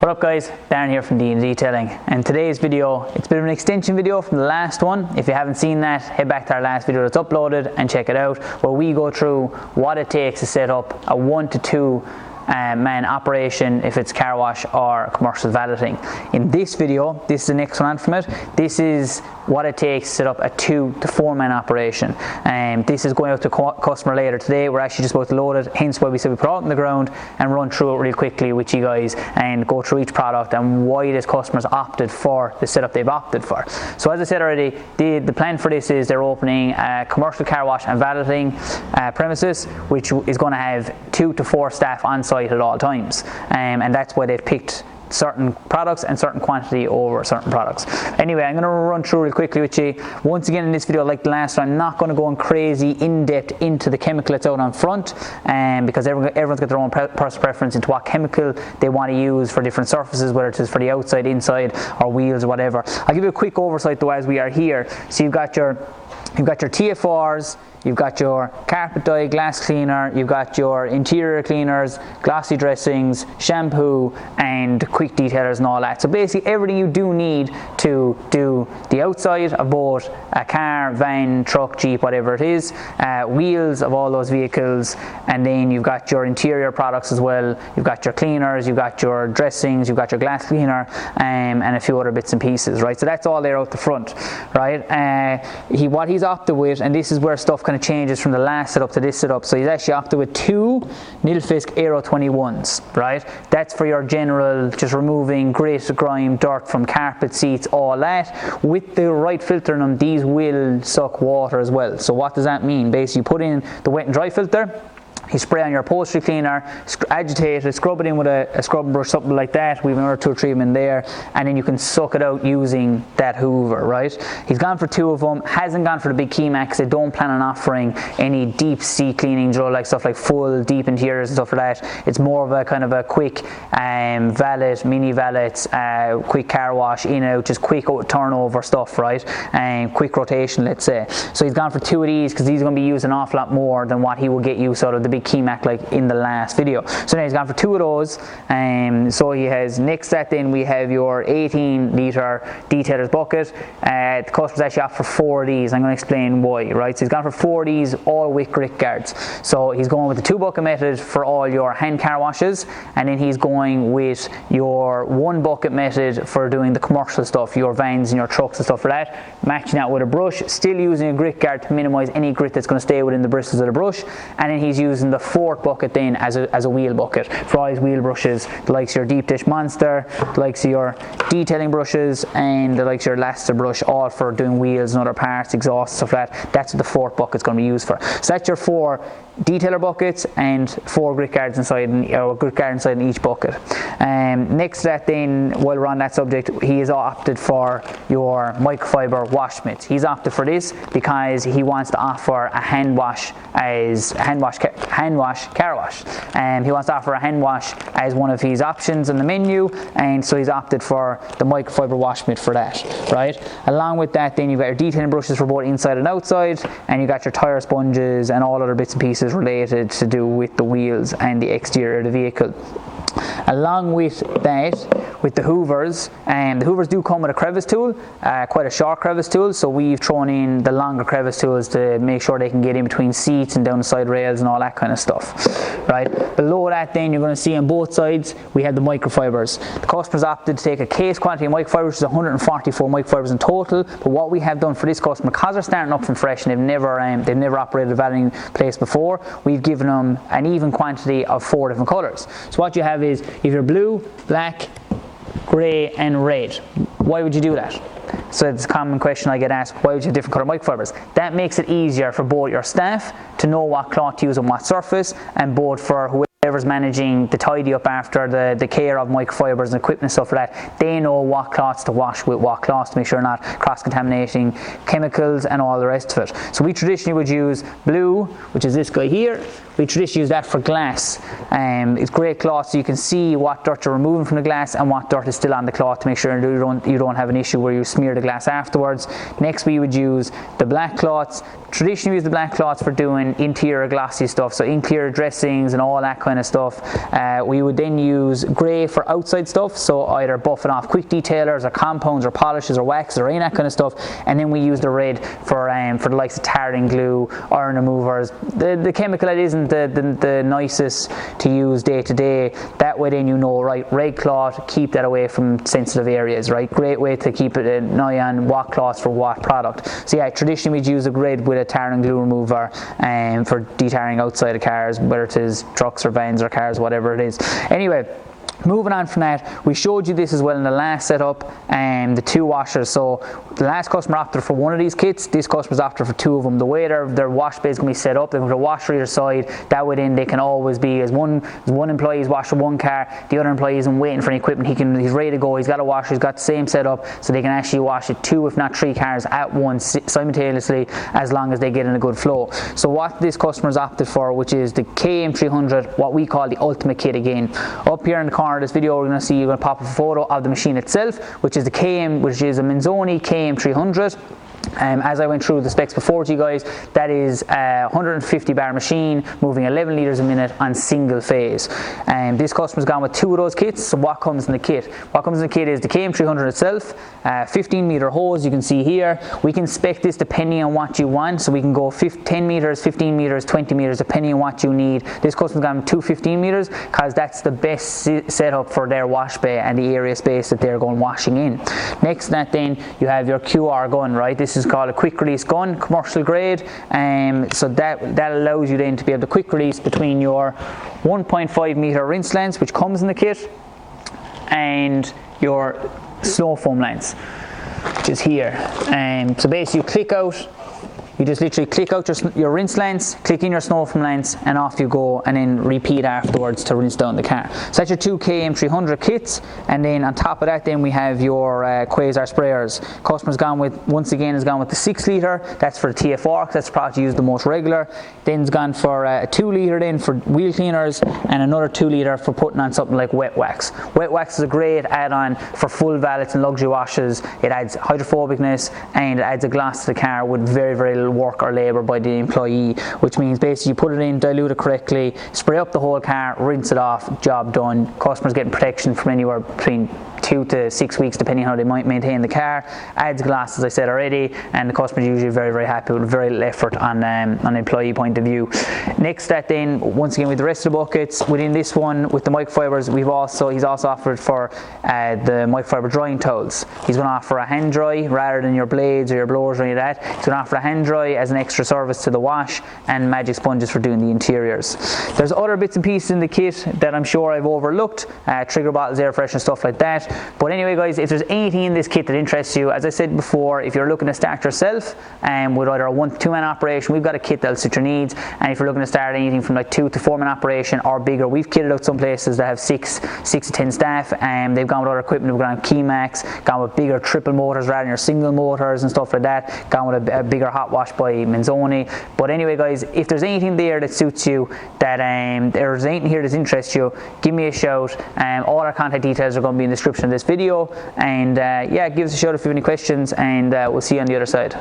What up guys, Darren here from D&D Detailing, and today's video, it's a bit of an extension video from the last one. If you haven't seen that, head back to our last video that's uploaded and check it out, where we go through what it takes to set up a 1 to 2 man operation if it's car wash or commercial valeting. In this video, this is the next one from it. This is what it takes to set up a 2 to 4 man operation, and this is going out to customer later today. We're actually just about to load it, hence why we said we put it out on the ground and run through it real quickly with you guys and go through each product and why this customer's opted for the setup they've opted for. So as I said already, the plan for this is they're opening a commercial car wash and valeting premises, which is going to have 2 to 4 staff on site at all times, and that's why they've picked certain products and certain quantity over certain products. Anyway, I'm going to run through real quickly with you. Once again, in this video, like the last one, I'm not going to go in crazy in-depth into the chemical that's out on front, because everyone's got their own personal preference into what chemical they want to use for different surfaces, whether it is for the outside, inside, or wheels or whatever. I'll give you a quick oversight though as we are here. So you've got your TFRs, you've got your carpet dye, glass cleaner, you've got your interior cleaners, glossy dressings, shampoo, and quick detailers and all that. So basically everything you do need to do the outside of both a car, van, truck, jeep, whatever it is, wheels of all those vehicles, and then you've got your interior products as well. You've got your cleaners, you've got your dressings, you've got your glass cleaner, and a few other bits and pieces, right? So that's all there out the front, right? What he's opted with, and this is where stuff kind of changes from the last setup to this setup. So he's actually opted with 2 Nilfisk Aero 21s, right? That's for your general, just removing grit, grime, dirt from carpet, seats, all that. With the right filter in them, these will suck water as well. So what does that mean? Basically, you put in the wet and dry filter, you spray on your upholstery cleaner, agitate it, scrub it in with a scrubbing brush, something like that. We've another 2 or 3 of them in there, and then you can suck it out using that hoover, right? He's gone for 2 of them, hasn't gone for the big Keymax because they don't plan on offering any deep sea cleaning, like stuff like full deep interiors and stuff like that. It's more of a kind of a quick valet, mini valets, quick car wash, in out, just quick turnover stuff, right? And quick rotation, let's say. So he's gone for 2 of these because these are going to be used an awful lot more than what he will get used out of the big Keymax like in the last video. So now he's gone for 2 of those. So he has, next that then we have your 18 litre detailer's bucket. The customer's actually off for 4 of these. I'm going to explain why, right? So he's gone for 4 of these, all with grit guards. So he's going with the 2 bucket method for all your hand car washes, and then he's going with your 1 bucket method for doing the commercial stuff, your vans and your trucks and stuff like that, matching that with a brush, still using a grit guard to minimize any grit that's going to stay within the bristles of the brush, and then he's using the 4th bucket then as a wheel bucket for all his wheel brushes, the likes of your deep dish monster, the likes of your detailing brushes, and the likes of your elaster brush, all for doing wheels and other parts, exhaust, stuff like that. That's what the 4th bucket's going to be used for. So that's your 4 detailer buckets and 4 grit guards inside, or grit guard inside in each bucket. Next to that then, while we're on that subject, he has opted for your microfiber wash mitts. He's opted for this because he wants to offer a hand wash car wash. He wants to offer a hand wash as one of his options in the menu, and so he's opted for the microfiber wash mitt for that, right? Along with that then you've got your detailing brushes for both inside and outside, and you've got your tire sponges and all other bits and pieces related to do with the wheels and the exterior of the vehicle. Along with that, with the hoovers, the hoovers do come with a crevice tool, quite a short crevice tool, so we've thrown in the longer crevice tools to make sure they can get in between seats and down the side rails and all that kind of stuff, right? Below that then you're going to see on both sides we have the microfibers. The customer's opted to take a case quantity of microfibers, which is 144 microfibers in total, but what we have done for this customer, because they're starting up from fresh and they've never operated a valeting place before, we've given them an even quantity of 4 different colours. So what you have is either blue, black, grey and red. Why would you do that? So it's a common question I get asked, why would you have different colour microfibers? That makes it easier for both your staff to know what cloth to use on what surface, and both for whoever's managing the tidy up after the care of microfibers and equipment and stuff like that. They know what cloths to wash with what cloths to make sure they're not cross-contaminating chemicals and all the rest of it. So we traditionally would use blue, which is this guy here, we traditionally use that for glass. It's great cloth, so you can see what dirt you're removing from the glass and what dirt is still on the cloth to make sure you don't have an issue where you smear the glass afterwards. Next, we would use the black cloths. Traditionally, we use the black cloths for doing interior glossy stuff, so interior dressings and all that kind of stuff. We would then use grey for outside stuff, so either buffing off quick detailers or compounds or polishes or waxes or any that kind of stuff. And then we use the red for the likes of tarring glue, iron removers. The chemical that isn't the nicest to use day to day. That way, then you know, right, red cloth, keep that away from sensitive areas, right? Great way to keep it an eye on what cloths for what product. So yeah, traditionally we'd use a red with a tar and glue remover for detarring outside of cars, whether it is trucks or vans or cars, whatever it is. Anyway, moving on from that, we showed you this as well in the last setup, the two washers. So the last customer opted for one of these kits, this customer's opted for two of them. The way their wash bay is going to be set up, they're going to put a washer either side. That way then they can always be, as one employee is washing one car, the other employee isn't waiting for any equipment, he's ready to go, he's got a washer, he's got the same setup, so they can actually wash it two if not three cars at once simultaneously, as long as they get in a good flow. So what this customer's opted for, which is the KM300, what we call the ultimate kit again. Up here in the corner of this video, we're going to see, you're going to pop up a photo of the machine itself, which is the which is a Manzoni KM300. As I went through the specs before to you guys, that is a 150 bar machine moving 11 litres a minute on single phase. This customer's gone with two of those kits. So what comes in the kit? What comes in the kit is the KM300 itself, 15 metre hose, you can see here. We can spec this depending on what you want, so we can go 10 metres, 15 metres, 20 metres, depending on what you need. This customer's gone with two 15 metres because that's the best setup for their wash bay and the area space that they're going washing in. Next to that then, you have your QR gun, right? This is called a quick release gun, commercial grade, so that allows you then to be able to quick release between your 1.5 metre rinse lengths, which comes in the kit, and your snow foam lengths, which is here. So basically you click out, you just literally click out your rinse lengths, click in your snow foam lengths, and off you go, and then repeat afterwards to rinse down the car. So that's your two KM300 kits, and then on top of that then we have your Quasar sprayers. Customer's gone with, once again, has gone with the 6 litre, that's for the TFR, because that's the product you use the most regular. Then's gone for a 2 litre then for wheel cleaners, and another 2 litre for putting on something like wet wax. Wet wax is a great add-on for full valets and luxury washes. It adds hydrophobicness and it adds a gloss to the car with very, very little work or labour by the employee, which means basically you put it in, dilute it correctly, spray up the whole car, rinse it off, job done. Customers getting protection from anywhere between 2 to 6 weeks depending on how they might maintain the car. Adds glass, as I said already, and the customer is usually very, very happy with very little effort on an employee point of view. Next that then, once again with the rest of the buckets, within this one with the microfibers, he's also offered for the microfiber drying towels. He's going to offer a hand dry rather than your blades or your blowers or any of that. He's going to offer a hand dry as an extra service to the wash, and magic sponges for doing the interiors. There's other bits and pieces in the kit that I'm sure I've overlooked, trigger bottles, air fresh and stuff like that. But anyway guys, if there's anything in this kit that interests you, as I said before, if you're looking to start yourself with either a 1 to 2 man operation, we've got a kit that'll suit your needs. And if you're looking to start anything from like 2 to 4 man operation or bigger, we've kitted out some places that have 6 to 10 staff, and they've gone with other equipment. We've gone with Keymax, gone with bigger triple motors rather than your single motors and stuff like that, gone with a bigger hot wash by Manzoni. But anyway guys, if there's anything there that suits you, that there's anything here that interests you, give me a shout. All our contact details are going to be in the description of this video, and yeah, give us a shout if you have any questions, and we'll see you on the other side.